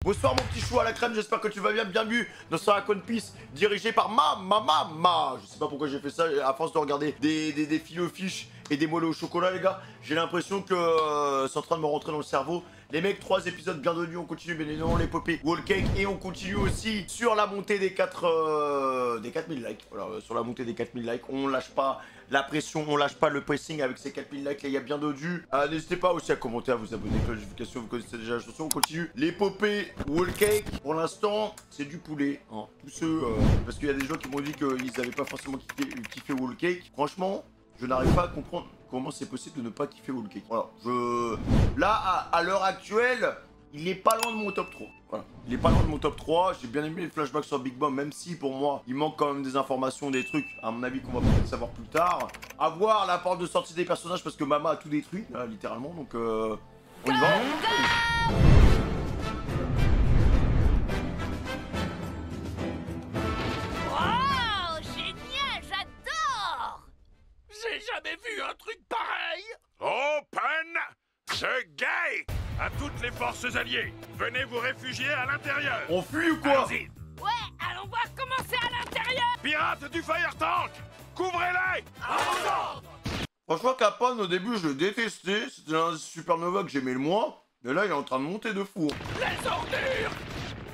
Bonsoir mon petit chou à la crème, j'espère que tu vas bien, bienvenue dans ce One Piece dirigé par Ma. Je sais pas pourquoi j'ai fait ça, à force de regarder des filets aux fiches et des moelleux au chocolat les gars, j'ai l'impression que c'est en train de me rentrer dans le cerveau. Les mecs, 3 épisodes bien donnus, on continue bien évidemment l'épopée Wall Cake et on continue aussi sur la montée des 4000 likes. Voilà, sur la montée des 4000 likes, on lâche pas la pression, on lâche pas le pressing avec ces 4000 likes, les gars, bien donnus. N'hésitez pas aussi à commenter, à vous abonner, cloche de notification, vous connaissez déjà la chanson, on continue. L'épopée Wall Cake, pour l'instant, c'est du poulet. Hein. Tous ceux, parce qu'il y a des gens qui m'ont dit qu'ils n'avaient pas forcément kiffé Wall Cake. Franchement, je n'arrive pas à comprendre comment c'est possible de ne pas kiffer Wall Cake. Voilà, là, à l'heure actuelle, il est pas loin de mon top 3. Voilà, il est pas loin de mon top 3. J'ai bien aimé les flashbacks sur Big Mom, même si pour moi, il manque quand même des informations, des trucs, à mon avis, qu'on va peut-être savoir plus tard. À voir la porte de sortie des personnages, parce que Mama a tout détruit, là, littéralement, donc on y va. J'ai jamais vu un truc pareil! Open the gate! À toutes les forces alliées, venez vous réfugier à l'intérieur! On fuit ou quoi? Allons-y. Ouais, allons voir comment c'est à l'intérieur! Pirates du Fire Tank! Couvrez-les! Franchement, Capone, au début, je le détestais. C'était un supernova que j'aimais le moins. Mais là, il est en train de monter de fou. Les ordures!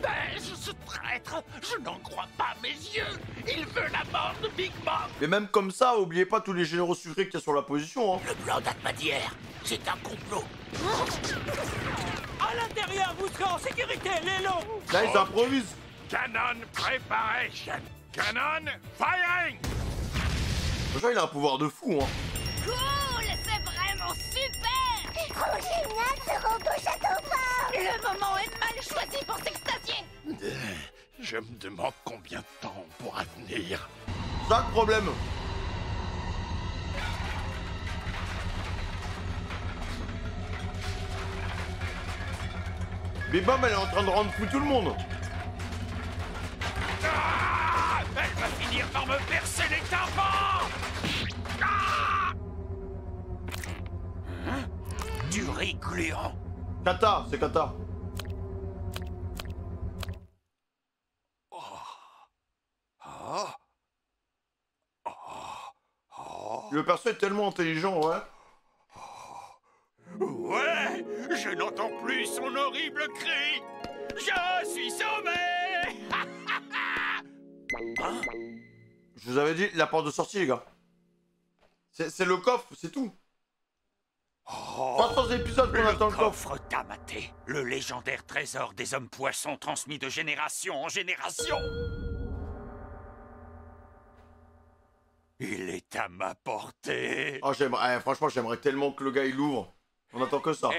Mais ce traître, je n'en crois pas mes yeux! Il veut la mort de Big Mom! Mais même comme ça, oubliez pas tous les généraux sucrés qu'il y a sur la position. Hein. Le plan date pas d'hier, c'est un complot! À l'intérieur, vous serez en sécurité, les lots! Là, ils improvisent. Cannon preparation! Cannon firing! Franchement, il a un pouvoir de fou. Hein. Cool! C'est vraiment super! C'est trop génial ce robot château fort! Le moment est mal choisi pour s'extasier! Je me demande combien de temps on pourra tenir. Pas de problème. Big Mom, elle est en train de rendre fou tout le monde. Ah, elle va finir par me percer les tympans! Ah, Du riz gluant! Kata, c'est Kata. Le perso est tellement intelligent, ouais. ouais, je n'entends plus son horrible cri. Je suis sauvé! Je vous avais dit, la porte de sortie, les gars. C'est le coffre, c'est tout. 300 épisodes qu'on attend le coffre. Coffre Tamaté, le légendaire trésor des hommes poissons transmis de génération en génération. Il est à ma portée. Ah, j'aimerais, franchement, j'aimerais tellement que le gars il l'ouvre. On attend que ça.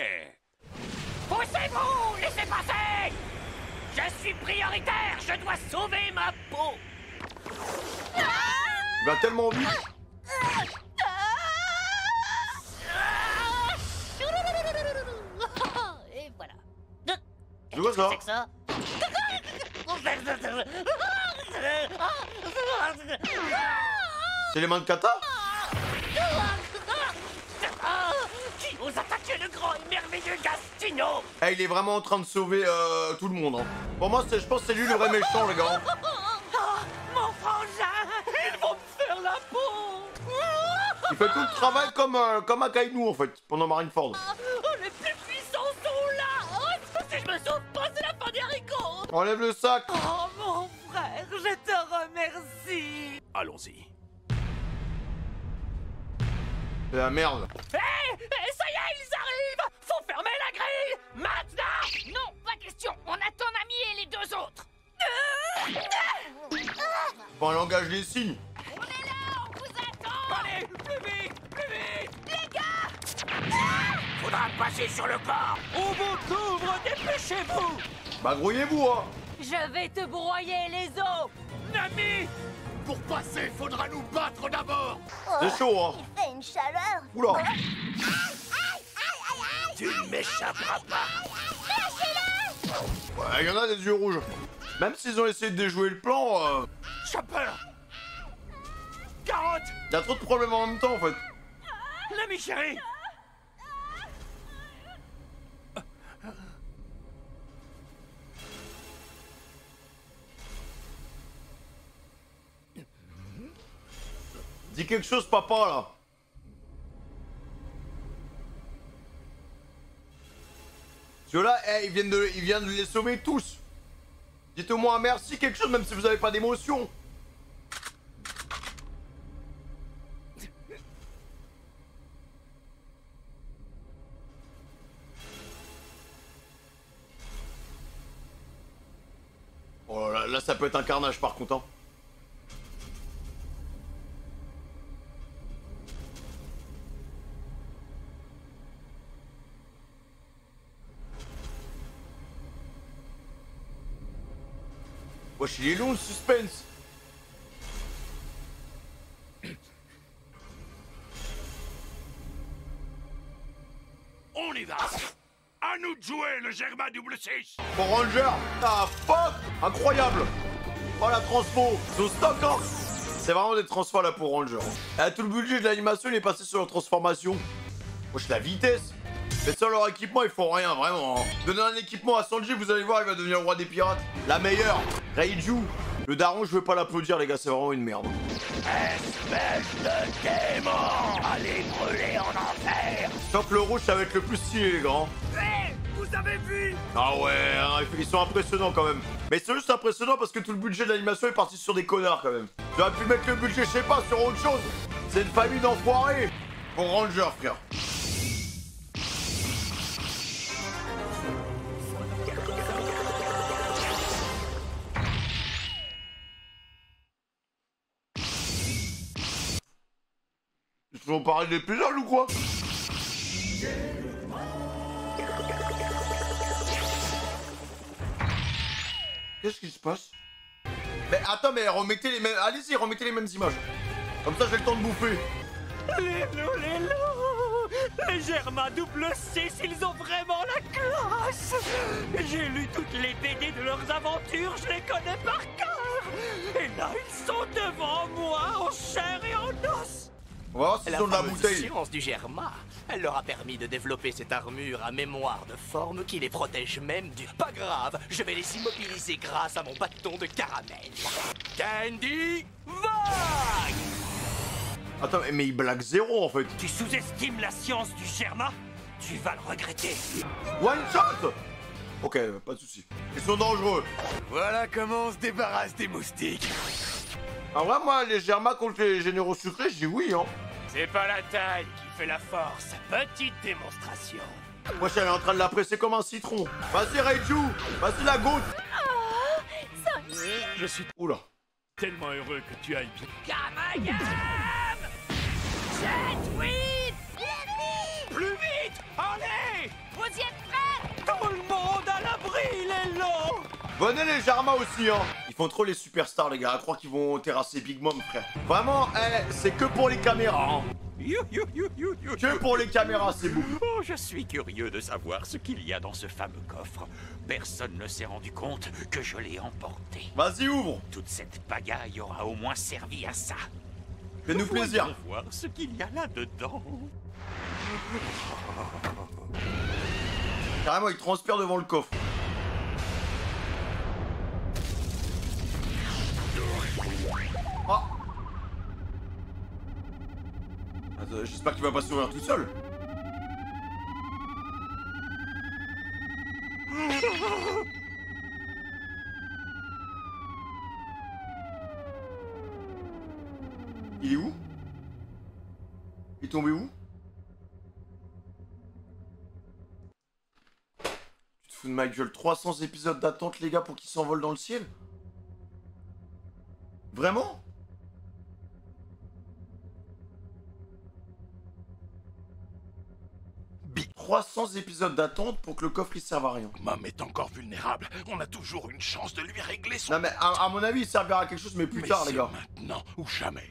Poussez-vous! Laissez passer! Je suis prioritaire! Je dois sauver ma peau! Il va tellement vite. Et voilà. C'est quoi ça? C'est que ça? C'est les mains de Kata? Qui ose attaquer le grand et merveilleux Gastino? Eh, il est vraiment en train de sauver tout le monde. Hein. Pour moi, je pense que c'est lui le vrai méchant, les gars. Mon frangin! Ils vont me faire la peau! Il fait tout le travail comme Akainu, en fait, pendant Marineford. Les plus puissants sont là! Si je me sauve pas, c'est la fin des haricots! Enlève le sac. Oh mon frère, je te remercie! Allons-y. C'est la merde. Hé! Ça y est, ils arrivent! Faut fermer la grille! Maintenant! Non, pas question! On a ton ami et les deux autres! Faut un langage des signes. On est là! On vous attend! Allez! Plus vite! Les gars! Faudra passer sur le port! On vous couvre, dépêchez-vous! Bah, grouillez-vous, hein. Je vais te broyer les os! Nami! Pour passer, faudra nous battre d'abord! C'est chaud, hein. Il fait une chaleur! Oula. Tu ne m'échapperas pas! Ouais, il y en a des yeux rouges. Même s'ils ont essayé de déjouer le plan, Chopper! Carotte! il y a trop de problèmes en même temps, en fait. L'ami chéri! Dis quelque chose, papa, là. Parce que là, il vient de les sauver tous. Dites au moins merci, quelque chose, même si vous avez pas d'émotion. Oh là, ça peut être un carnage par contre, hein. Wesh, il est long le suspense. On y va. À nous de jouer, le Germain double 6. Pour Ranger, ah fuck, incroyable. Oh la transfo, au stock hein. C'est vraiment des transfos là pour Ranger. Tout le budget de l'animation il est passé sur la transformation. Wesh, la vitesse. Mais sans leur équipement ils font rien vraiment hein. Donnez un équipement à Sanji, vous allez voir, il va devenir le roi des pirates. La meilleure, Reiju. Le daron, je veux pas l'applaudir les gars, c'est vraiment une merde. Espèce de démon! Allez brûler en enfer! Tant que le rouge ça va être le plus stylé les gars. Hé! Vous avez vu? Ah ouais, hein, ils sont impressionnants quand même. Mais c'est juste impressionnant parce que tout le budget de l'animation est parti sur des connards quand même. J'aurais pu mettre le budget, je sais pas, sur autre chose. C'est une famille d'enfoirés. Pour Ranger, frère. Ils vont parler de l'épisode ou quoi? Qu'est-ce qui se passe? Mais attends, mais remettez les mêmes... Allez-y, remettez les mêmes images. Comme ça, j'ai le temps de bouffer. Les Germains double 6, ils ont vraiment la classe. J'ai lu toutes les BD de leurs aventures, je les connais par cœur. Et là, ils sont devant moi, en chair et en os. On va voir s'ils ont de la bouteille. La science du Germain, elle leur a permis de développer cette armure à mémoire de forme qui les protège même du... Pas grave, je vais les immobiliser grâce à mon bâton de caramel. Candy, vague! Attends, mais il blague zéro en fait. Tu sous-estimes la science du Germain? Tu vas le regretter. One shot. Ok, pas de soucis. Ils sont dangereux. Voilà comment on se débarrasse des moustiques. En vrai, moi, les Germains contre les généraux sucrés, je dis oui, hein. C'est pas la taille qui fait la force. Petite démonstration. Moi, je suis en train de la presser comme un citron. Vas-y, Reiju. Vas-y, la goutte. Je suis Oula. tellement heureux que tu ailles bien. Kamagam! 7, 8! Plus vite! Allez! Vous y êtes prêts? Tout le monde à l'abri, les lots! Venez les Germains aussi, hein. Ils font trop les superstars, les gars. À croire qu'ils vont terrasser Big Mom, frère. Vraiment, c'est que pour les caméras, hein. Que pour les caméras, c'est beau. Oh, je suis curieux de savoir ce qu'il y a dans ce fameux coffre. Personne ne s'est rendu compte que je l'ai emporté. Vas-y, ouvre. Toute cette pagaille aura au moins servi à ça. Fais-nous plaisir. Voyons voir ce qu'il y a là-dedans. Carrément, il transpire devant le coffre. Ah. Attends, j'espère qu'il va pas s'ouvrir tout seul. Il est où? Il est tombé où? Tu te fous de ma gueule, 300 épisodes d'attente les gars pour qu'il s'envole dans le ciel? Vraiment? Big 300 épisodes d'attente pour que le coffre il serve à rien. Mom est encore vulnérable. On a toujours une chance de lui régler son... Non mais à mon avis il servira à quelque chose mais plus tard les gars. Maintenant ou jamais.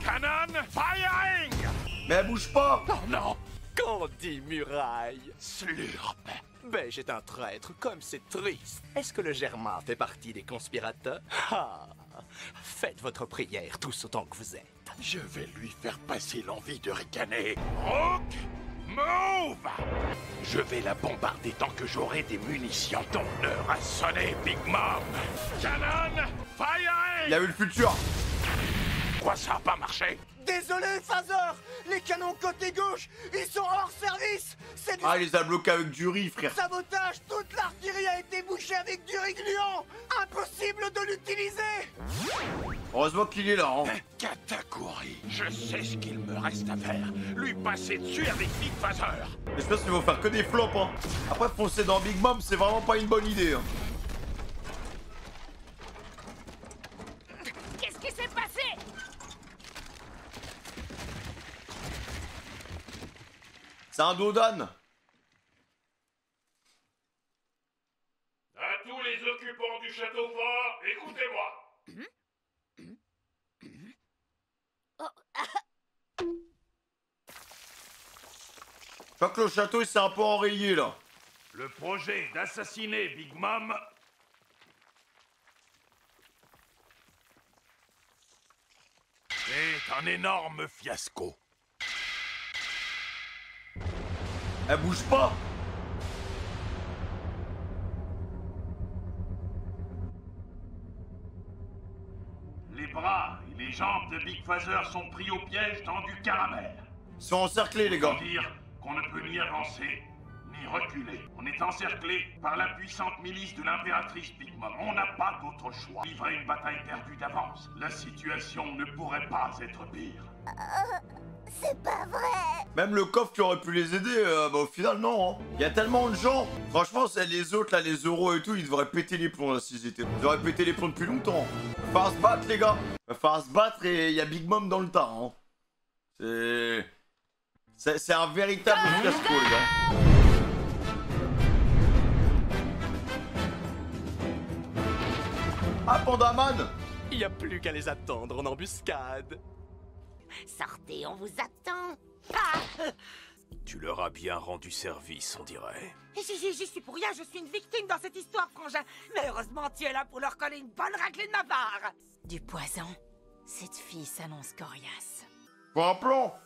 Cannon firing! Mais elle bouge pas. Oh non! Candy Muraille! Slurp. Ben, j'ai un traître, comme c'est triste. Est-ce que le Germain fait partie des conspirateurs? Ah! Faites votre prière tous autant que vous êtes. Je vais lui faire passer l'envie de ricaner. Rook, move! Je vais la bombarder tant que j'aurai des munitions. Ton heure a sonné, Big Mom. Cannon firing! Il a vu le futur. Pourquoi ça a pas marché? Désolé, Phaser. Les canons côté gauche, ils sont hors service. C'est du Ah, il les a bloqués avec du riz, frère. sabotage. Toute l'artillerie a été bouchée avec du riz gluant. Impossible de l'utiliser. Heureusement qu'il est là, hein. Katakuri, je sais ce qu'il me reste à faire. Lui passer dessus avec Big Phaser. J'espère qu'ils vont faire que des flops, hein. Après, foncer dans Big Mom, c'est vraiment pas une bonne idée, hein. Qu'est-ce qui s'est passé? C'est un dos d'âne. À tous les occupants du château fort, écoutez-moi. Je crois que le château, il s'est un peu enrayé, là. Le projet d'assassiner Big Mom est un énorme fiasco. Elle bouge pas. Les bras et les jambes de Big Phaser sont pris au piège dans du caramel. Ils sont encerclés, les gars. Sans dire qu'on ne peut ni avancer, ni reculer. On est encerclé par la puissante milice de l'impératrice Big Mom. On n'a pas d'autre choix. Livrer une bataille perdue d'avance. La situation ne pourrait pas être pire. C'est pas vrai. Même le coffre qui aurait pu les aider, bah au final, non. Hein. Il y a tellement de gens. Franchement, c'est les autres, là, les euros et tout, ils devraient péter les plombs, là, s'ils étaient. Ils auraient pété les plombs depuis longtemps. Va falloir se battre, les gars. Va falloir se battre et il y a Big Mom dans le tas, hein. C'est un véritable fiasco, les gars. Ah, Pandaman! Il n'y a plus qu'à les attendre en embuscade. Sortez, on vous attend. Tu leur as bien rendu service, on dirait. J'y suis pour rien, je suis une victime dans cette histoire, frangin. Mais heureusement, tu es là pour leur coller une bonne raclée de ma part. Du poison. Cette fille s'annonce coriace. Pour un plan!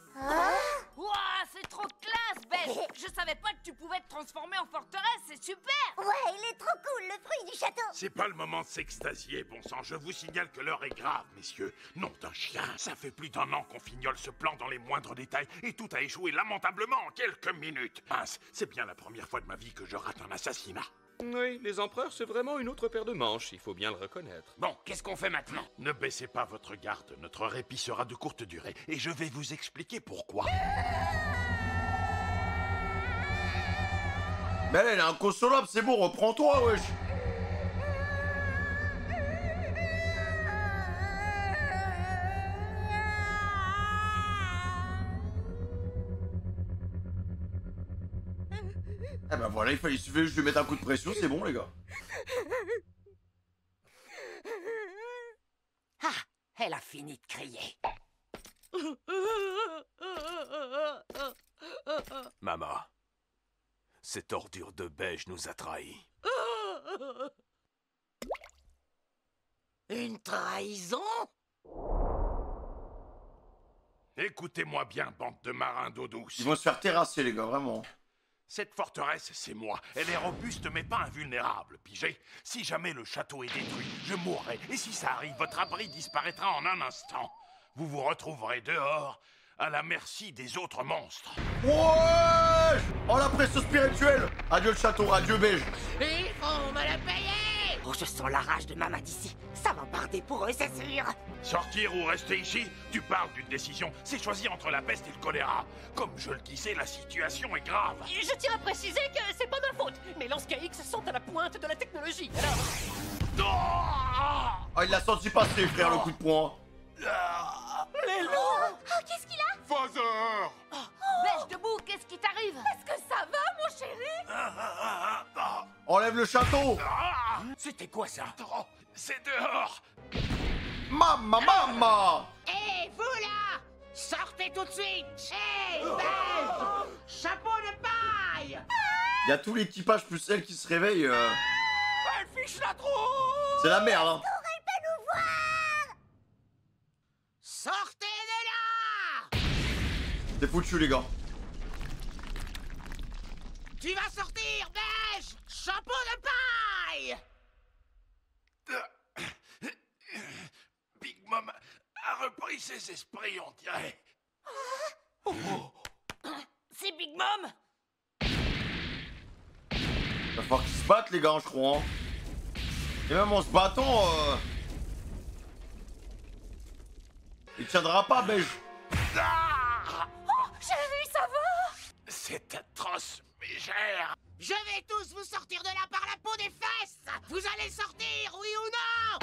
Ouah, c'est trop classe, Beige. Je savais pas que tu pouvais te transformer en forteresse, c'est super. Ouais, il est trop cool, le fruit du château. C'est pas le moment de s'extasier, bon sang. Je vous signale que l'heure est grave, messieurs. Nom d'un chien. Ça fait plus d'1 an qu'on fignole ce plan dans les moindres détails et tout a échoué lamentablement en quelques minutes. Mince, c'est bien la première fois de ma vie que je rate un assassinat. Oui, les empereurs, c'est vraiment une autre paire de manches, il faut bien le reconnaître. Bon, qu'est-ce qu'on fait maintenant? Ne baissez pas votre garde. Notre répit sera de courte durée et je vais vous expliquer pourquoi. Mais elle est inconsolable, c'est bon, reprends-toi, wesh! Eh ben voilà, il suffit juste de lui mettre un coup de pression, c'est bon, les gars. Ah, elle a fini de crier. Mama, cette ordure de beige nous a trahis. Une trahison? Écoutez-moi bien, bande de marins d'eau douce. Ils vont se faire terrasser, les gars, vraiment. Cette forteresse, c'est moi. Elle est robuste mais pas invulnérable, pigé. Si jamais le château est détruit, je mourrai. Et si ça arrive, votre abri disparaîtra en un instant. Vous vous retrouverez dehors, à la merci des autres monstres. Ouais! Oh, la pression spirituelle! Adieu le château, adieu beige. Il faut me le payer! Oh, je sens la rage de maman d'ici. Ça va barder pour eux, c'est sûr. Sortir ou rester ici? Tu parles d'une décision. C'est choisir entre la peste et le choléra. Comme je le disais, la situation est grave. Je tiens à préciser que c'est pas ma faute. Mes lance KX sont à la pointe de la technologie. Alors... Ah, il l'a senti passer, frère, le coup de poing. Les loups! Oh, qu'est-ce qu'il a? Phaser! Beige debout, qu'est-ce qui t'arrive? Est-ce que ça va, mon chéri? Enlève le château! C'était quoi ça? Oh, c'est dehors! Mama! Hé, vous là! Sortez tout de suite! Hé, Beige! Chapeau de paille! Il y a tout l'équipage plus elle qui se réveille. Elle fiche la trouille! C'est la merde, hein. T'aurais pas nous voir! Sortez de là! C'est foutu, les gars. Tu vas sortir, Beige! Chapeau de paille! Big Mom a repris ces esprits, on dirait. C'est Big Mom. Va falloir qu'ils se battent les gars, je crois. Hein. Et même en se battant, il tiendra pas, Beige. Ah, Oh, chérie, ça va? c'est atroce, mégère. Je vais tous vous sortir de là par la peau des fesses. Vous allez sortir, oui ou non?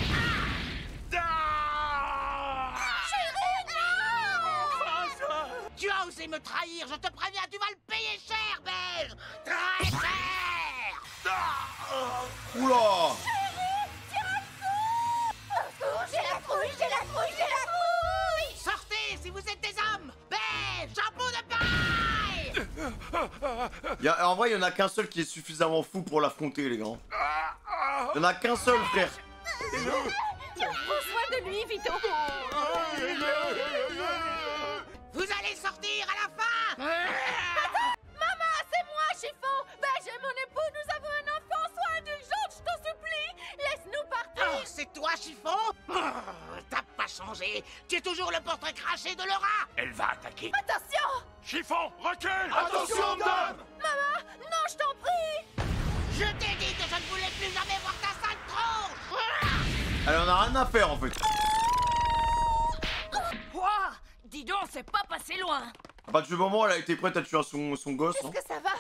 Ah, Chérie, non! Tu as osé me trahir, je te préviens, tu vas le payer cher, Beige. Très cher. Oula! J'ai la trouille, j'ai la trouille, j'ai la trouille! Sortez si vous êtes des hommes! Beige, chapeau de paille! En vrai, il y en a qu'un seul qui est suffisamment fou pour l'affronter, les gars. Il y en a qu'un seul, frère. Prends soin de lui, Vito. Vous allez sortir à la fin! Maman, c'est moi, Chiffon. Beige et mon époux, nous avons un enfant. Sois indulgente, je t'en supplie. Laisse-nous partir. Oh, c'est toi, Chiffon? T'as pas changé. Tu es toujours le portrait craché de Laura. elle va attaquer. Attention. Chiffon, recule. Attention, dame! Maman, non, je t'en prie. Je t'ai dit que je ne voulais plus jamais voir ta sale tronche. Elle en a rien à faire, en fait. Ouah, dis donc, c'est pas passé loin. À partir du moment où elle a été prête à tuer son gosse, hein. Est-ce que ça va?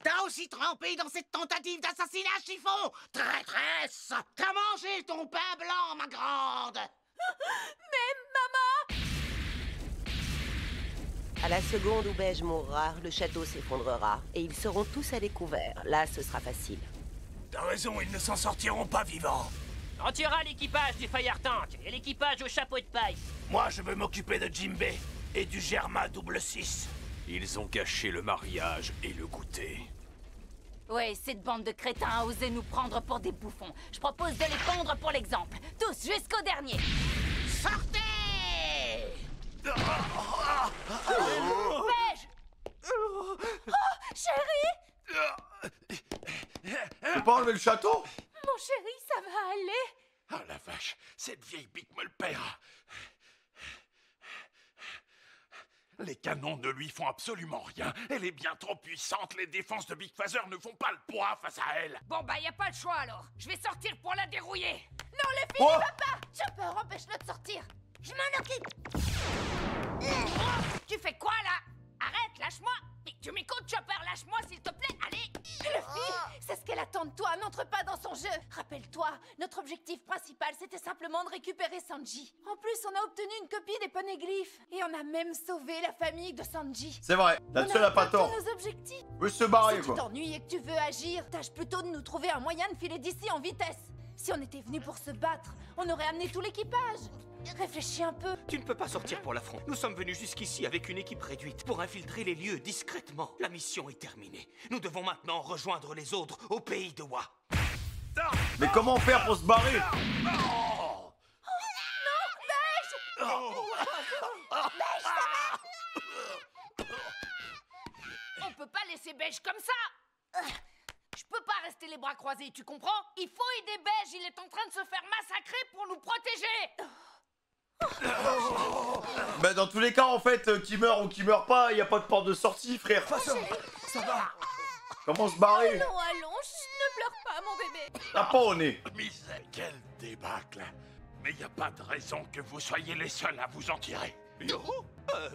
T'as aussi trempé dans cette tentative d'assassinat, Chiffon. Traîtresse. T'as mangé ton pain blanc, ma grande. Mais maman! À la seconde où Beige mourra, le château s'effondrera et ils seront tous à découvert. Là, ce sera facile. T'as raison, ils ne s'en sortiront pas vivants. On tuera l'équipage du Fire Tank et l'équipage au chapeau de paille. Moi, je veux m'occuper de Jimbei et du Germa 6. Ils ont caché le mariage et le goûter. Ouais, cette bande de crétins a osé nous prendre pour des bouffons. Je propose de les pendre pour l'exemple. Tous jusqu'au dernier. Sortez. Beige! Oh, chérie! Tu peux pas enlever le château? Mon chéri, ça va aller? Ah la vache, cette vieille pique me le paiera. Les canons ne lui font absolument rien. Elle est bien trop puissante. Les défenses de Big Father ne font pas le poids face à elle. Bon, bah, y a pas le choix alors. Je vais sortir pour la dérouiller. Non, les filles, Oh! papa! Chopper, empêche-le de sortir. Je m'en occupe. Tu fais quoi là? Arrête, lâche-moi! Mais tu m'écoutes, Chopper, lâche-moi s'il te plaît, allez! Luffy, c'est ce qu'elle attend de toi. N'entre pas dans son jeu. Rappelle-toi, notre objectif principal, c'était simplement de récupérer Sanji. En plus, on a obtenu une copie des poneglyphes. Et on a même sauvé la famille de Sanji. C'est vrai, là-dessus elle a pas tort. nos objectifs. Veut se barrer, Si tu quoi. t'ennuies et que tu veux agir, tâche plutôt de nous trouver un moyen de filer d'ici en vitesse. Si on était venu pour se battre, on aurait amené tout l'équipage. Réfléchis un peu. Tu ne peux pas sortir pour l'affront. Nous sommes venus jusqu'ici avec une équipe réduite pour infiltrer les lieux discrètement. La mission est terminée. Nous devons maintenant rejoindre les autres au pays de Wa. Mais comment faire pour se barrer? On peut pas laisser Beige comme ça! Je peux pas rester les bras croisés, tu comprends? Il faut aider Beige, il est en train de se faire massacrer pour nous protéger! Bah dans tous les cas, en fait, qui meurt ou qui meurt pas, y a pas de porte de sortie, frère. Ça va. Comment se barrer? Allons, allons, ne pleure pas, mon bébé. T'as pas au nez. Misère, quel débâcle. Mais y a pas de raison que vous soyez les seuls à vous en tirer. Yo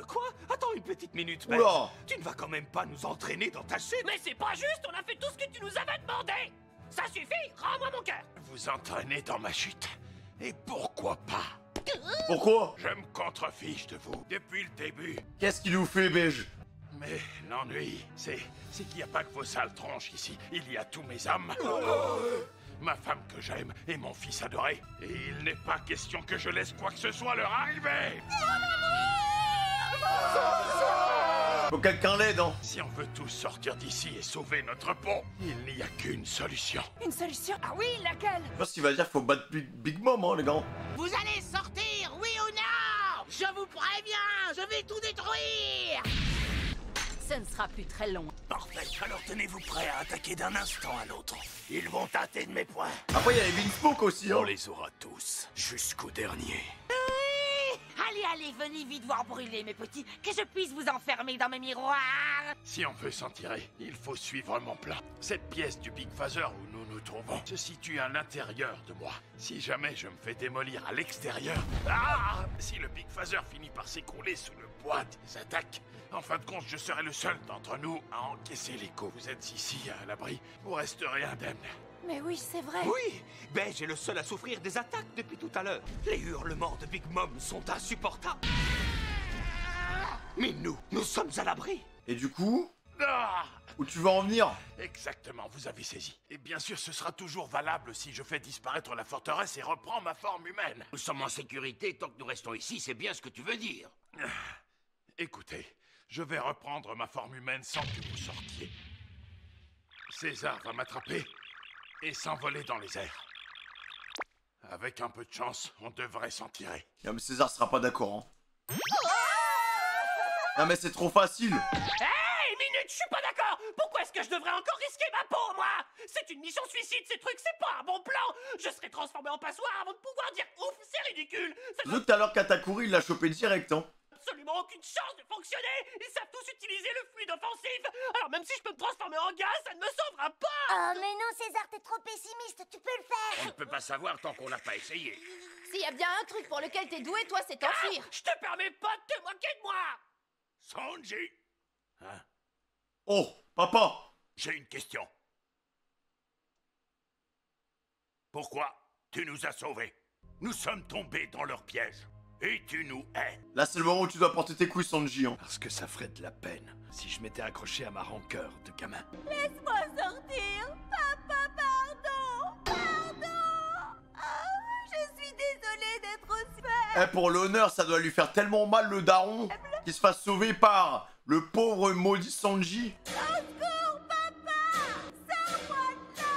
quoi? Attends une petite minute, Beige. Oula. Tu ne vas quand même pas nous entraîner dans ta chute. Mais c'est pas juste, on a fait tout ce que tu nous avais demandé! Ça suffit, rends-moi mon cœur! Vous entraînez dans ma chute. Et pourquoi pas? Pourquoi? Je me contrefiche de vous depuis le début. Qu'est-ce qu'il nous fait, Beige? Mais l'ennui, c'est qu'il n'y a pas que vos sales tronches ici. Il y a tous mes hommes. Ma femme que j'aime et mon fils adoré. Et il n'est pas question que je laisse quoi que ce soit leur arriver. Faut quelqu'un l'aide, hein. Si on veut tous sortir d'ici et sauver notre peau, il n'y a qu'une solution. Une solution? Ah oui, laquelle? Je pense qu'il va dire faut battre Big Mom, hein, les gars. Vous allez sortir, oui ou non? Je vous préviens, je vais tout détruire. Ce ne sera plus très long. Parfait, alors tenez-vous prêts à attaquer d'un instant à l'autre. Ils vont tâter de mes points. Après, il y a les Beanspoke aussi, On hein. les aura tous, jusqu'au dernier. allez, venez vite voir brûler, mes petits, que je puisse vous enfermer dans mes miroirs. Si on veut s'en tirer, il faut suivre mon plan. Cette pièce du Big Father où nous nous trouvons se situe à l'intérieur de moi. Si jamais je me fais démolir à l'extérieur... Ah! Si le Big Father finit par s'écrouler sous le poids des attaques, en fin de compte, je serai le seul d'entre nous à encaisser les coups. Vous êtes ici, à l'abri, vous resterez indemne. Mais oui, c'est vrai. Oui, Beige est le seul à souffrir des attaques depuis tout à l'heure. Les hurlements de Big Mom sont insupportables. Mais nous sommes à l'abri. Et du coup, Ah! où tu vas en venir? Exactement, vous avez saisi. Et bien sûr, ce sera toujours valable si je fais disparaître la forteresse et reprends ma forme humaine. Nous sommes en sécurité tant que nous restons ici, c'est bien ce que tu veux dire. Écoutez, je vais reprendre ma forme humaine sans que vous sortiez. César va m'attraper et s'envoler dans les airs. Avec un peu de chance, on devrait s'en tirer. Non mais César sera pas d'accord, hein. Non mais c'est trop facile. Hey, minute, je suis pas d'accord. Pourquoi est-ce que je devrais encore risquer ma peau, moi? C'est une mission suicide, ces trucs, c'est pas un bon plan. Je serai transformé en passoire avant de pouvoir dire ouf, c'est ridicule. Ça Surtout que tout à l'heure Katakuri il l'a chopé direct, hein. absolument aucune chance de fonctionner. Ils savent tous utiliser le fluide offensif. Alors même si je peux me transformer en gaz, ça ne me sauvera pas. Oh mais non César, t'es trop pessimiste, tu peux le On faire. ne peut pas savoir tant qu'on n'a pas essayé. S'il y a bien un truc pour lequel t'es doué, toi, c'est t'enfuir. Je te permets pas de te moquer de moi. Sanji! Hein? Oh, papa. J'ai une question. Pourquoi tu nous as sauvés? Nous sommes tombés dans leur piège. Et tu nous hais. Là c'est le moment où tu dois porter tes couilles, Sanji, hein. Parce que ça ferait de la peine si je m'étais accroché à ma rancœur de gamin. Laisse-moi sortir. Papa, pardon. Pardon. Oh, je suis désolée d'être aussi belle. Eh, pour l'honneur, ça doit lui faire tellement mal le daron qu'il se fasse sauver par le pauvre maudit Sanji. Secours, papa. Sors-moi de là.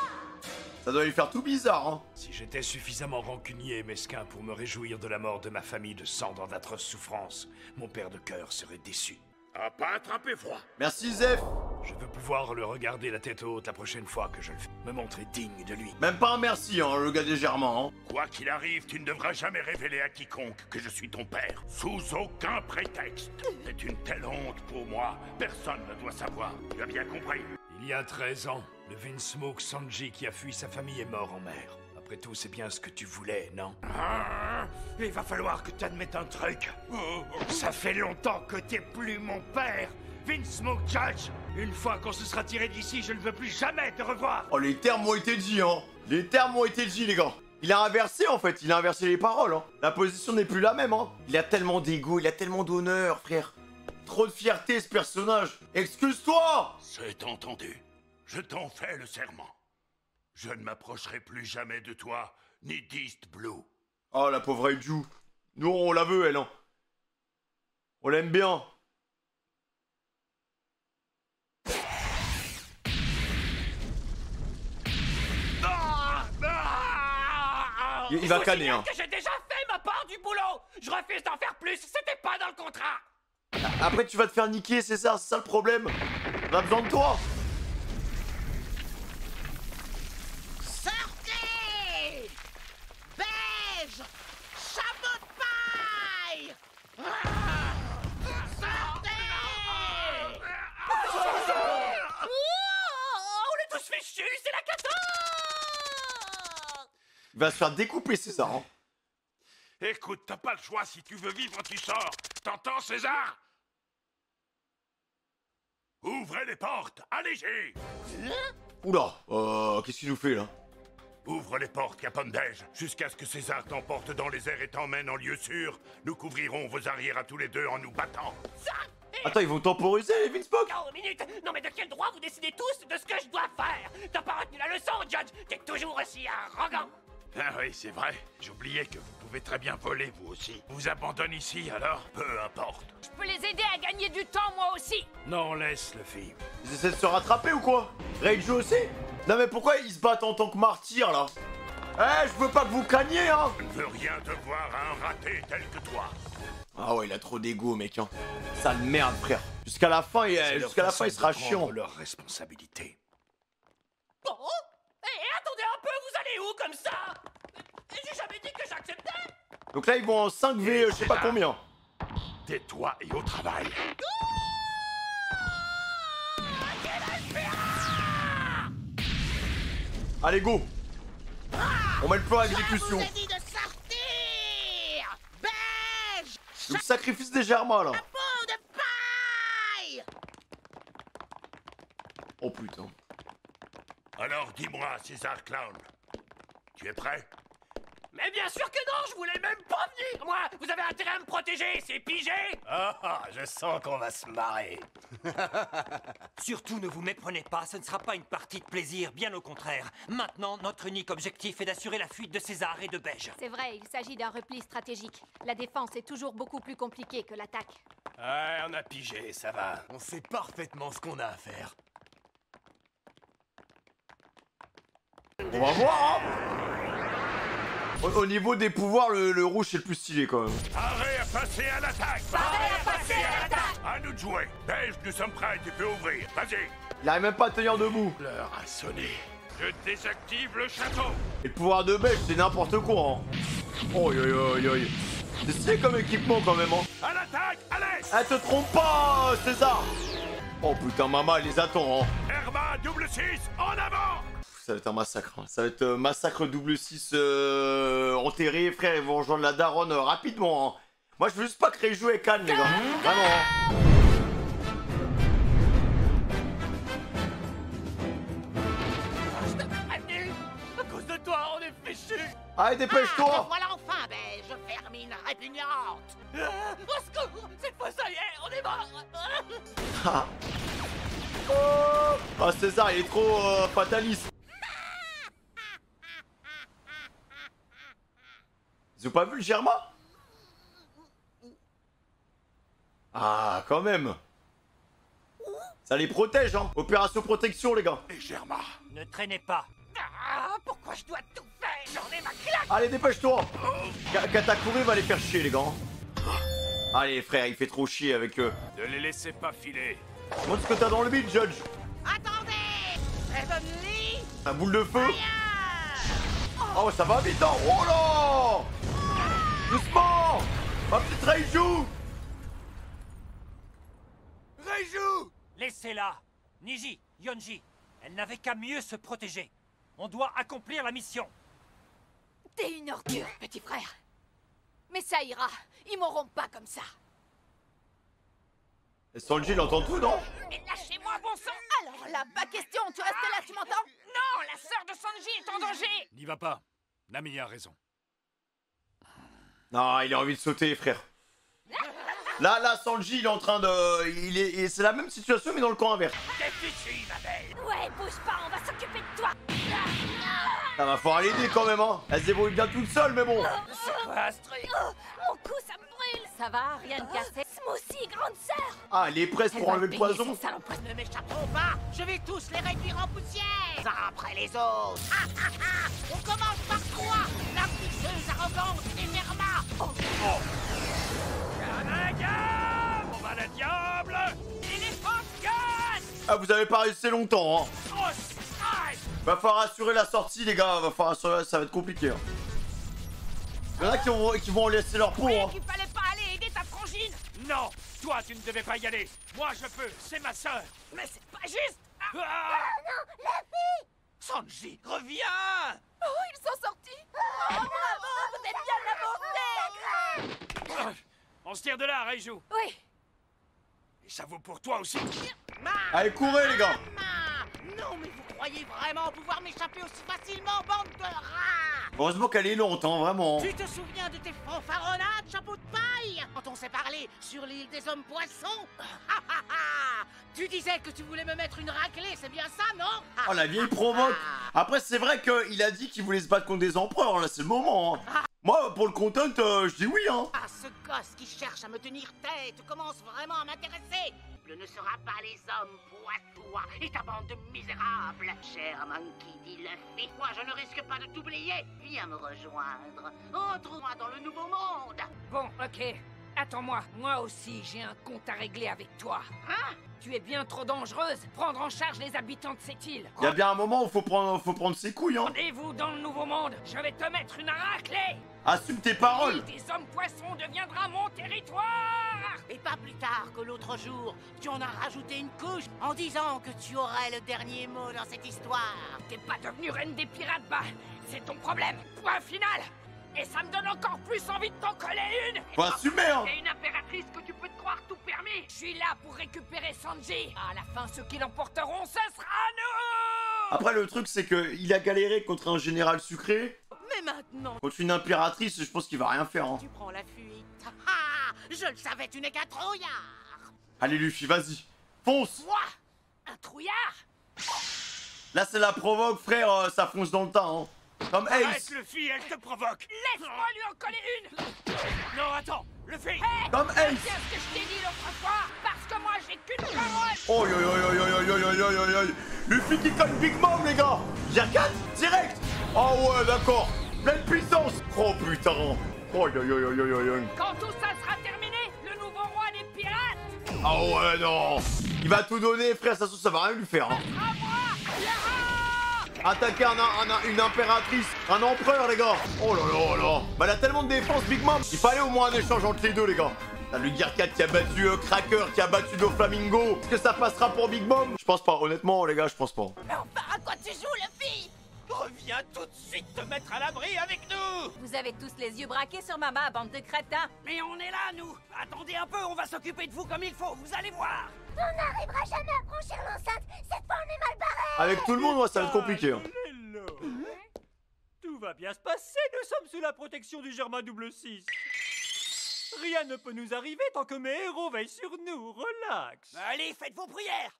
Ça doit lui faire tout bizarre, hein. Si j'étais suffisamment rancunier et mesquin pour me réjouir de la mort de ma famille de sang dans d'atroces souffrances, mon père de cœur serait déçu. À pas attraper froid. Merci Zef. Je veux pouvoir le regarder la tête haute la prochaine fois que je le fais. Me montrer digne de lui. Même pas un merci, hein, le gars des Germains, hein. Quoi qu'il arrive, tu ne devras jamais révéler à quiconque que je suis ton père. Sous aucun prétexte. C'est une telle honte pour moi. Personne ne doit savoir. Tu as bien compris? Il y a 13 ans, le Vinsmoke Sanji qui a fui sa famille est mort en mer. Après tout, c'est bien ce que tu voulais, non? Il va falloir que tu admettes un truc. Ça fait longtemps que t'es plus mon père, Vinsmoke Judge. Une fois qu'on se sera tiré d'ici, je ne veux plus jamais te revoir. Oh, les termes ont été dits, hein. Les termes ont été dits, les gars. Il a inversé, en fait. Il a inversé les paroles, hein. La position n'est plus la même, hein. Il a tellement d'ego, il a tellement d'honneur, frère. Trop de fierté, ce personnage. Excuse-toi. C'est entendu. Je t'en fais le serment. Je ne m'approcherai plus jamais de toi, ni d'East Blue. Oh, la pauvre Aiju. Nous, on la veut, elle, hein. On l'aime bien. Il va canner, hein. Que j'ai déjà fait ma part du boulot. Je refuse d'en faire plus. C'était pas dans le contrat. Après, tu vas te faire niquer, c'est ça le problème. On a besoin de toi. Sortez! Beige! Chameau de paille! Ah! Sortez! On est tous fichus. C'est la cata. Il va se faire découper, César, hein. Écoute, t'as pas le choix. Si tu veux vivre, tu sors. T'entends, César? Ouvrez les portes. Allez-y! Oula, qu'est-ce qu'il nous fait, là? Ouvre les portes, Capondège, jusqu'à ce que César t'emporte dans les airs et t'emmène en lieu sûr. Nous couvrirons vos arrières à tous les deux en nous battant. Attends, ils vont temporiser, les Vinsmoke? Oh, minute. Non, mais de quel droit vous décidez tous de ce que je dois faire? T'as pas retenu la leçon, Judge. T'es toujours aussi arrogant. Ah oui, c'est vrai. J'oubliais que vous pouvez très bien voler, vous aussi. Vous abandonne ici, alors? Peu importe. Je peux les aider à gagner du temps, moi aussi. Non, laisse le fille. Ils essaient de se rattraper ou quoi? Reiju aussi? Non mais pourquoi ils se battent en tant que martyrs, là? Eh, je veux pas que vous cagniez, hein. Je ne veux rien te voir à un raté tel que toi. Ah ouais, il a trop d'ego, mec, hein. Sale merde, frère. Jusqu'à la fin, il sera chiant. Leur responsabilité. Oh, attendez un peu, vous allez où comme ça? J'ai jamais dit que j'acceptais. Donc là, ils vont en 5v, je sais pas combien. tais-toi et au travail. Allez, go. On met le plan à Je exécution. vous ai dit de sortir. Beige. Le sacrifice des Germains, là. Peau de paille. Oh, putain. Alors dis-moi, César Clown, tu es prêt? Mais bien sûr que non, je voulais même pas venir, moi. Vous avez intérêt à me protéger, c'est pigé. Ah, je sens qu'on va se marrer. Surtout ne vous méprenez pas, ce ne sera pas une partie de plaisir, bien au contraire. Maintenant, notre unique objectif est d'assurer la fuite de César et de Beige. C'est vrai, il s'agit d'un repli stratégique. La défense est toujours beaucoup plus compliquée que l'attaque. Ouais, on a pigé, ça va. On sait parfaitement ce qu'on a à faire. On va voir, hein. Au niveau des pouvoirs, le rouge c'est le plus stylé quand même. Arrêt à passer à l'attaque! Arrêt à passer à l'attaque! À nous de jouer! Beige, nous sommes prêts, tu peux ouvrir, vas-y! Il arrive même pas à tenir debout. L'heure a sonné. Je désactive le château! Et le pouvoir de Beige c'est n'importe quoi, hein. Oh yo yo yo yo. C'est stylé comme équipement quand même, hein. À l'attaque, à l'est! Elle te trompe pas, César. Oh putain, maman, elle les attend, hein. Herma, double 6, en avant! Ça va être un massacre, hein. Ça va être massacre double 6 enterré, frère, ils vont rejoindre la daronne rapidement, hein. Moi je veux juste pas créer jouer avec Anne, les gars. Vraiment, hein. À cause de toi, on est fichus. Allez, dépêche-toi. Ah, voilà enfin, Beige, vermine répugnante. Au secours, cette fois ça y est, on est mort. Ah. Ah, César, il est trop fataliste. Ils ont pas vu le Germain? Ah, quand même. Ça les protège, hein. Opération protection, les gars. Et Germa. Ne traînez pas. Ah, pourquoi je dois tout faire? J'en ai ma claque. Allez, dépêche-toi. Katakuri va les faire chier, les gars. Allez, frère, il fait trop chier avec eux. Ne les laissez pas filer. Montre ce que t'as dans le bide, Judge. Attendez. Heavenly. Un boule de feu. Oh, ça va vite, hein. Oh là. Doucement. Ma petite Reiju. Reiju! Laissez-la. Niji, Yonji, elle n'avait qu'à mieux se protéger. On doit accomplir la mission. T'es une ordure, petit frère. Mais ça ira. Ils m'auront pas comme ça. Et Sanji, il entend tout, non? Mais lâchez-moi, bon sang! Alors là, pas question. Tu restes là, tu m'entends? Non, la sœur de Sanji est en danger! N'y va pas. Nami a raison. Non, il a envie de sauter, frère. Là, Sanji, il est en train de... C'est la même situation, mais dans le camp inverse. Ouais, bouge pas, on va s'occuper de toi. Ça va falloir l'aider quand même, hein. Elle se débrouille bien toute seule, mais bon. C'est quoi, Astrid? Mon cou, ça me brûle. Ça va, rien de cassé. Smoothie, grande sœur. Ah, elle est prête pour enlever le poison. Ne m'échapperont pas. Je vais tous les réduire en poussière. Un après les autres. On commence par toi, la pisseuse arrogante des Verma. On va la diable! Éléphant gaz! Ah, vous avez pas resté longtemps, hein. Va falloir assurer la sortie, les gars. Va falloir assurer... Ça va être compliqué, hein. Il y en a qui vont laisser leur peau, hein. Qu'il fallait pas aller aider ta frangine! Non, toi tu ne devais pas y aller. Moi je peux, c'est ma sœur. Mais c'est pas juste! Non, la fille! Sanji, reviens! Oh, ils sont sortis. Oh, bravo, vous êtes bien avancés. On se tire de là, Reiju. Oui. Et ça vaut pour toi aussi. Allez, courez, les gars. Non, mais vous croyez vraiment pouvoir m'échapper aussi facilement, bande de rats? Heureusement qu'elle est lente, hein, vraiment. Tu te souviens de tes fanfaronnades, chapeau de paille? Quand on s'est parlé sur l'île des hommes poissons? Tu disais que tu voulais me mettre une raclée, c'est bien ça, non? Oh, la vieille provoque. Après, c'est vrai qu'il a dit qu'il voulait se battre contre des empereurs, là, c'est le moment, hein. Moi, pour le content, je dis oui, hein. Ah, ce gosse qui cherche à me tenir tête commence vraiment à m'intéresser. Ce ne sera pas les hommes pour toi et ta bande de misérables. Cher Monkey D. Luffy, moi je ne risque pas de t'oublier. Viens me rejoindre. Entre-moi dans le nouveau monde. Bon, ok. Attends-moi, moi aussi j'ai un compte à régler avec toi. Hein? Tu es bien trop dangereuse. Prendre en charge les habitants de cette île. Il y a bien un moment où faut prendre ses couilles, hein. Rendez-vous dans le Nouveau Monde. Je vais te mettre une raclée. Assume tes paroles. L'île des hommes poissons deviendra mon territoire. Et pas plus tard que l'autre jour, tu en as rajouté une couche en disant que tu aurais le dernier mot dans cette histoire. T'es pas devenue reine des pirates, bah, c'est ton problème. Point final. Et ça me donne encore plus envie de t'en coller une. Faut assumer, hein. T'es une impératrice que tu peux te croire tout permis. Je suis là pour récupérer Sanji. À la fin, ceux qui l'emporteront, ce sera nous. Après, le truc, c'est que il a galéré contre un général sucré. Mais maintenant... Contre une impératrice, je pense qu'il va rien faire, hein. Tu prends la fuite. Ah, je le savais, tu n'es qu'un trouillard. Allez, Luffy, vas-y. Fonce. Moi, un trouillard. Là, c'est la provoque, frère, ça fonce dans le tas, hein. Comme Ace. Arrête, Luffy, elle te provoque. Laisse-moi lui en coller une. Non, attends, Luffy. Hey, Comme Ace. Tiens ce que je t'ai dit l'autre fois, parce que moi j'ai qu'une parole. Oh yo yo yo yo yo yo yo yo yo. Luffy qui cogne Big Mom, les gars. Gear 4 direct. Oh ouais, d'accord. Pleine puissance. Oh putain. Oh yo yo yo yo yo yo. Quand tout ça sera terminé, le nouveau roi des pirates. Ah ouais, non. Il va tout donner, frère, ça va rien lui faire, hein. À moi. Attaquer une impératrice, un empereur, les gars. Oh là là là. Bah, elle a tellement de défense, Big Mom. Il fallait au moins un échange entre les deux, les gars. T'as le Gear 4 qui a battu Cracker, qui a battu Doflamingo. Est-ce que ça passera pour Big Mom? Je pense pas, honnêtement, les gars, je pense pas. Mais enfin, à quoi tu joues, Luffy? Reviens tout de suite te mettre à l'abri avec nous. Vous avez tous les yeux braqués sur maman, bande de crétins. Mais on est là, nous. Attendez un peu, on va s'occuper de vous comme il faut, vous allez voir. On n'arrivera jamais à franchir l'enceinte. Cette fois, on est mal barré. Avec tout le monde, ouais, ça va être compliqué, hein. Tout va bien se passer, nous sommes sous la protection du Germain 6. Rien ne peut nous arriver tant que mes héros veillent sur nous, relax. Allez, faites vos prières.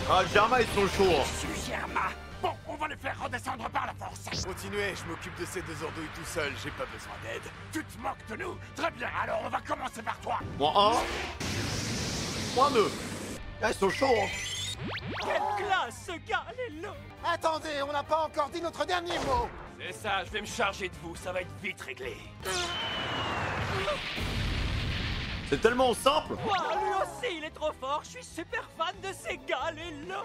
Ah, Germain, ils sont chauds, hein. Je suis Germain. Bon, on va les faire redescendre par la force. Continuez, je m'occupe de ces deux andouilles tout seul, j'ai pas besoin d'aide. Tu te moques de nous? Très bien, alors on va commencer par toi. Moins 1. Moins 2. Ah, ils sont chauds, hein. Quelle classe, ce gars, les lots. Attendez, on n'a pas encore dit notre dernier mot. C'est ça, je vais me charger de vous, ça va être vite réglé. C'est tellement simple. Wow, lui aussi, il est trop fort. Je suis super fan de ces gars, les lots.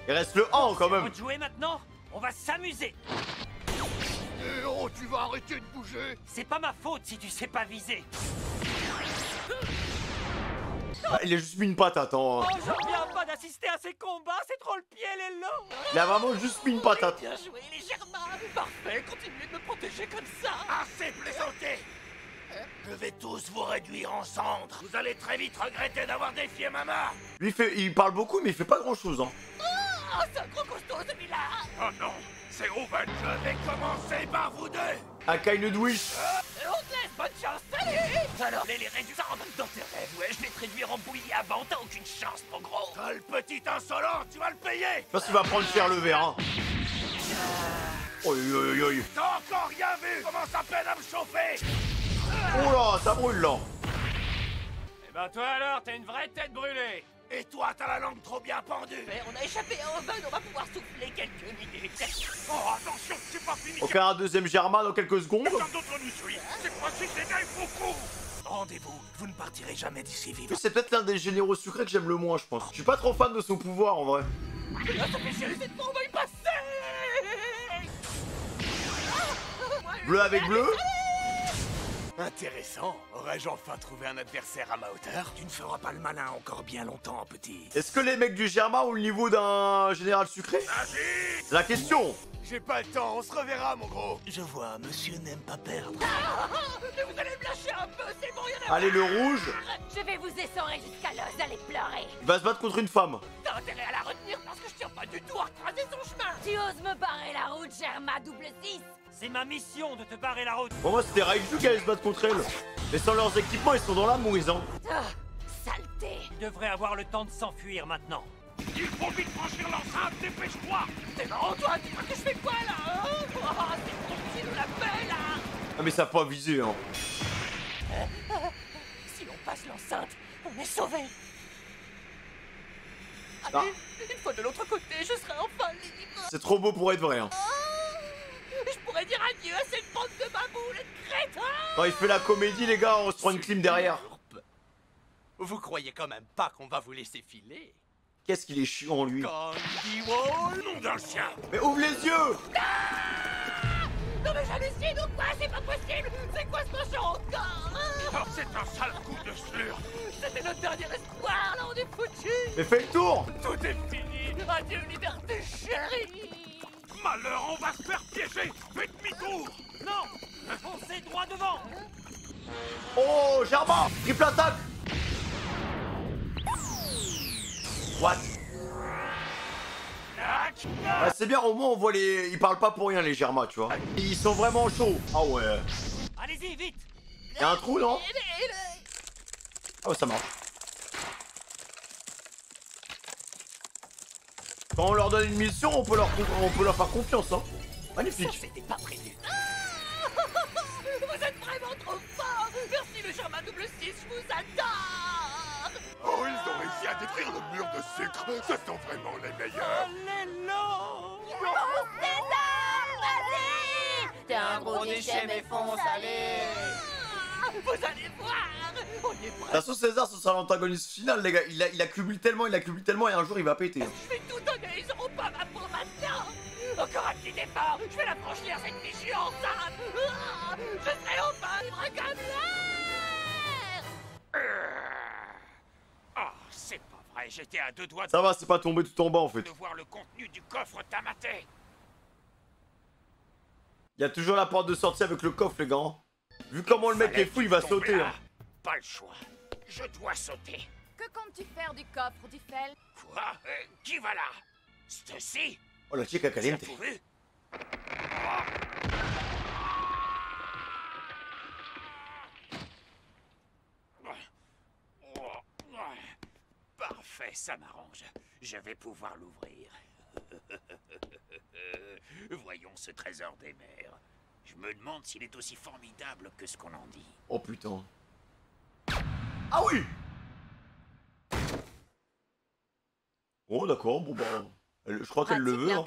Il reste le 1 quand même. On va jouer maintenant. On va s'amuser. Oh, tu vas arrêter de bouger. C'est pas ma faute si tu sais pas viser. Ah, il a juste mis une patate, hein. Oh, j'en reviens pas d'assister à ces combats. C'est trop le pied, les lots. Il a vraiment juste mis une patate. Bien joué, les Germains. Parfait, continuez de me protéger comme ça. Assez plaisanté. Je vais tous vous réduire en cendres. Vous allez très vite regretter d'avoir défié maman. Lui, il parle beaucoup, mais il fait pas grand chose, hein. Oh, c'est un gros costaud, celui-là. Oh non, c'est Owen. Je vais commencer par vous deux. Akainu Dwish. On te laisse, bonne chance, salut. Alors, les réduire dans tes rêves, ouais, je vais te réduire en bouillie à bande, t'as aucune chance, mon gros. Sale petit insolent, tu vas le payer. Je pense qu'il va prendre cher le verre, hein. Oi, oi, oi. T'as encore rien vu. Commence à peine à me chauffer. Oh là, ça brûle là. Eh ben toi alors, t'as une vraie tête brûlée. Et toi, t'as la langue trop bien pendue. Mais on a échappé à Owen, on va pouvoir souffler quelques minutes. Oh, attention, c'est pas fini. Ok, un deuxième Germain dans quelques secondes. Personne d'autre nous suit. Cette fois-ci, les gars, il faut court. Rendez-vous, vous ne partirez jamais d'ici vivant. C'est peut-être l'un des généraux sucrés que j'aime le moins, je pense. Je suis pas trop fan de son pouvoir en vrai. Là, ça fait chier, cette fois, on va y passer. Bleu avec bleu. Intéressant. Aurais-je enfin trouvé un adversaire à ma hauteur? Tu ne feras pas le malin encore bien longtemps, petit. Est-ce que les mecs du Germain ont le niveau d'un général sucré? C'est la question. J'ai pas le temps, on se reverra, mon gros. Je vois, monsieur n'aime pas perdre. Mais vous allez me lâcher un peu, c'est bon, y'en a. Allez, le rouge. Je vais vous essorer jusqu'à l'os, allez pleurer. Il va se battre contre une femme. T'as intérêt à la retenir parce que je tiens pas du tout à retracer son chemin. Tu oses me barrer la route, Germain 6. C'est ma mission de te barrer la route. Pour moi, c'était Raiju qui allait se battre contre elle. Mais sans leurs équipements, ils sont dans la mouise, hein. Saleté. Tu devrais avoir le temps de s'enfuir maintenant. Il faut vite franchir l'enceinte, dépêche-toi. T'es marrant, toi, tu crois que je fais quoi, là, hein? Oh, c'est trop petit, nous la paix, là. Ah, mais ça a pas visé, hein. Si on passe l'enceinte, on est sauvés. Ah. Allez, une fois de l'autre côté, je serai enfin libre. C'est trop beau pour être vrai, hein. Je pourrais dire adieu à c'est une bande de baboules et de crétins! Quand il fait la comédie, les gars, on se prend une clim derrière. Vous croyez quand même pas qu'on va vous laisser filer? Qu'est-ce qu'il est chiant, lui. Candy Wall! Nom d'un chien! Mais ouvre les yeux! Non mais j'hallucine ou quoi? C'est pas possible! C'est quoi ce machin encore? Oh, c'est un sale coup de slur! C'était notre dernier espoir, là on est foutus! Mais fais le tour! Tout est fini! Adieu liberté chérie! Malheur, on va se faire piéger! Fais demi-tour! Non! Foncez droit devant! Oh, Germain! Triple attaque! What? Bah, c'est bien, au moins on voit les... Ils parlent pas pour rien les Germains, tu vois. Ils sont vraiment chauds. Ah ouais. Allez-y, vite! Y'a un trou, non? Oh, ça marche. Quand on leur donne une mission, on peut leur faire confiance, hein. Magnifique. Ça, c'était pas prévu. Vous êtes vraiment trop fort! Merci le Germain double 6, je vous adore! Oh, ils ont réussi à détruire le mur de sucre! Ce sont vraiment les meilleurs! Vas-y! T'es un gros déchet, mais fonce, allez! Vous allez voir! On est De toute prêts! façon, César, ce sera l'antagoniste final, les gars. Il accumule tellement, et un jour il va péter. Hein. Je vais tout donner, ils auront pas ma peau maintenant! Encore un petit effort! Je vais la franchir cette fichue enceinte! Je serai enfin libre comme l'air! Oh, c'est pas vrai, j'étais à 2 doigts Ça va, c'est pas tombé tout en bas en fait. de voir le contenu du coffre tamaté. Il y a toujours la porte de sortie avec le coffre, les gars. Hein. Vu comment le mec est fou, il va sauter. Hein. Pas le choix. Je dois sauter. Que comptes-tu faire du coffre du fel? Quoi? Qui va là? Stacy? Oh, la chica caliente. Tu as tout vu? Parfait, ça m'arrange. Je vais pouvoir l'ouvrir. Voyons ce trésor des mers. Je me demande s'il est aussi formidable que ce qu'on en dit. Oh putain. Ah oui! Oh d'accord, bon bah... Je crois qu'elle le veut. Hein.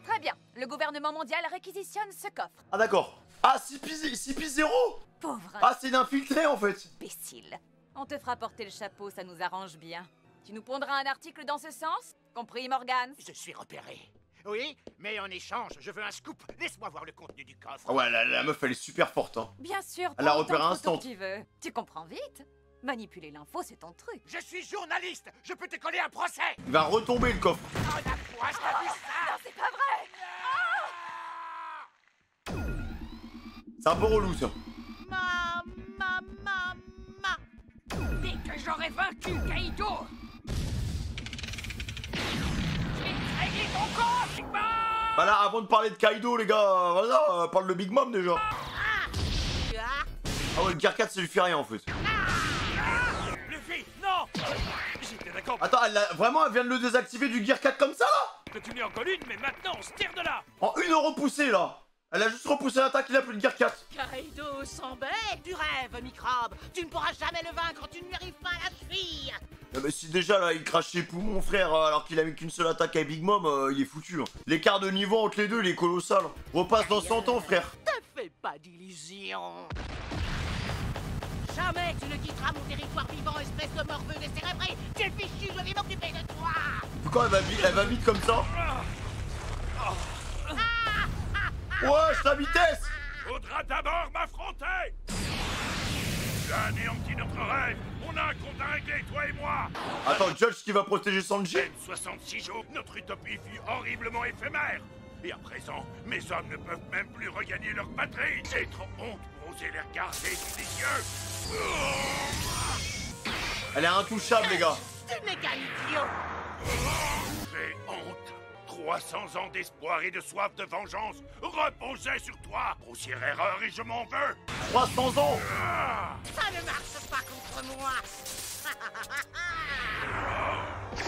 Très bien, le gouvernement mondial réquisitionne ce coffre. Ah d'accord. Ah, 6P0. Pauvre Ah, c'est une infiltrée en fait. imbécile. On te fera porter le chapeau, ça nous arrange bien. Tu nous pondras un article dans ce sens? Compris, Morgane? Je suis repéré. Oui, mais en échange, je veux un scoop. Laisse-moi voir le contenu du coffre. Ah ouais, la meuf elle est super forte. Hein. Bien sûr, Elle a prends repéré autant de instant. photos que tu veux. Tu comprends vite? Manipuler l'info, c'est ton truc. Je suis journaliste. Je peux te coller un procès. Il va retomber le coffre. Oh la poisse, t'as vu ça? Non, c'est pas vrai! C'est un peu relou ça. Dès que j'aurai vaincu Kaido, je vais trahir ton corps, Big Mom! Bah là, avant de parler de Kaido, les gars, voilà, parle de Big Mom déjà. Ah ouais, le Gear 4 ça lui fait rien en fait. Luffy, non! J'étais d'accord. Attends, elle vient de le désactiver du Gear 4 comme ça là? Tu n'es encore une, mais maintenant on se tire de là! En une repoussée là. Elle a juste repoussé l'attaque, il a plus de Gear 4. Kaido sans bête, tu rêves, microbe. Tu ne pourras jamais le vaincre, tu n'y arrives pas à la cheville. Mais si déjà là il crache ses poumons frère alors qu'il a mis qu'une seule attaque à Big Mom, il est foutu. Hein. L'écart de niveau entre les deux il est colossal. Repasse dans 100 ans frère. Te fais pas d'illusions. Jamais tu ne quitteras mon territoire vivant, espèce de morveux décérébré. Tu es fichu, je vais m'occuper de toi. Pourquoi elle va vite comme ça? Wesh la vitesse. Faudra d'abord m'affronter. Tu as anéanti notre rêve. On a un compte à régler, toi et moi. Attends, Judge qui va protéger Sanji? 66 jours, notre utopie fut horriblement éphémère. Et à présent, mes hommes ne peuvent même plus regagner leur patrie. J'ai trop honte pour oser les regarder sous les yeux. Elle est intouchable les gars. Tu n'es qu'un idiot. J'ai honte. 300 ans d'espoir et de soif de vengeance reposaient sur toi. Grossière erreur et je m'en veux. 300 ans. Ça ne marche pas contre moi.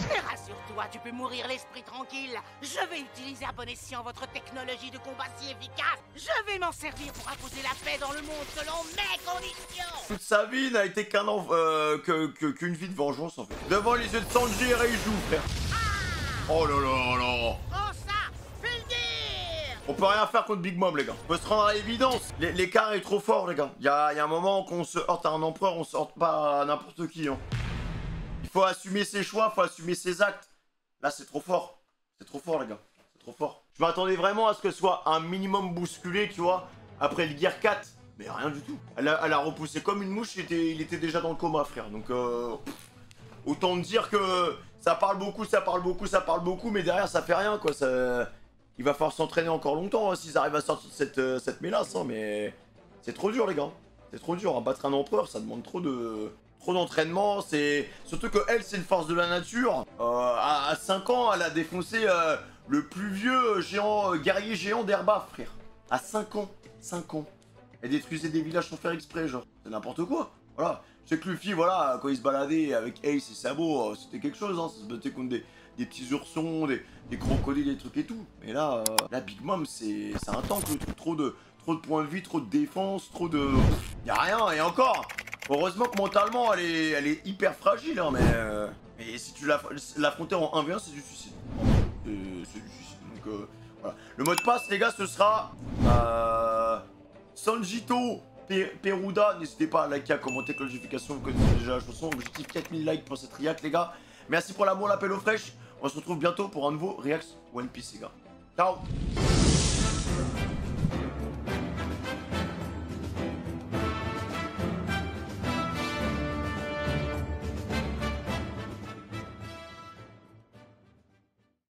Mais rassure-toi, tu peux mourir l'esprit tranquille. Je vais utiliser à bon escient votre technologie de combat si efficace. Je vais m'en servir pour imposer la paix dans le monde selon mes conditions. Toute sa vie n'a été qu'une vie de vengeance en fait. Devant les yeux de Sanji et Reiju frère. Oh là là là. Oh ça, fais le dire. On peut rien faire contre Big Mom, les gars. On peut se rendre à l'évidence. L'écart est trop fort, les gars. Il y a un moment qu'on se heurte à un empereur, on se heurte pas à n'importe qui. Hein. Il faut assumer ses choix, il faut assumer ses actes. Là, c'est trop fort. C'est trop fort, les gars. C'est trop fort. Je m'attendais vraiment à ce que ce soit un minimum bousculé, tu vois, après le Gear 4. Mais rien du tout. Elle a repoussé comme une mouche, il était déjà dans le coma, frère. Donc, autant dire que ça parle beaucoup, mais derrière, ça fait rien, quoi. Il va falloir s'entraîner encore longtemps hein, s'ils arrivent à sortir cette mélasse, hein, mais c'est trop dur, les gars. C'est trop dur. Battre un empereur, ça demande trop d'entraînement. C'est surtout que elle, c'est une force de la nature. À 5 ans, elle a défoncé le plus vieux guerrier géant d'Herba, frère. À 5 ans. 5 ans. Elle détruisait des villages sans faire exprès, genre. C'est n'importe quoi. Voilà. Je sais que Luffy, voilà, quand il se baladait avec Ace et Sabo, c'était quelque chose, hein. Ça se battait contre des petits oursons, des crocodiles, des trucs et tout. Mais là, la Big Mom, c'est un tank, le truc. Trop de points de vie, trop de défense, trop de... Y'a rien, et encore. Heureusement que mentalement, elle est hyper fragile, hein, mais si tu l'affrontais en 1v1, c'est du suicide. C'est du suicide, donc voilà. Le mot de passe, les gars, ce sera... Sanjito Peruda, n'hésitez pas à liker, à commenter, que la notification, vous connaissez déjà la chanson. Objectif 4000 likes pour cette react, les gars. Merci pour l'amour, l'appel aux fraîches. On se retrouve bientôt pour un nouveau react One Piece, les gars. Ciao.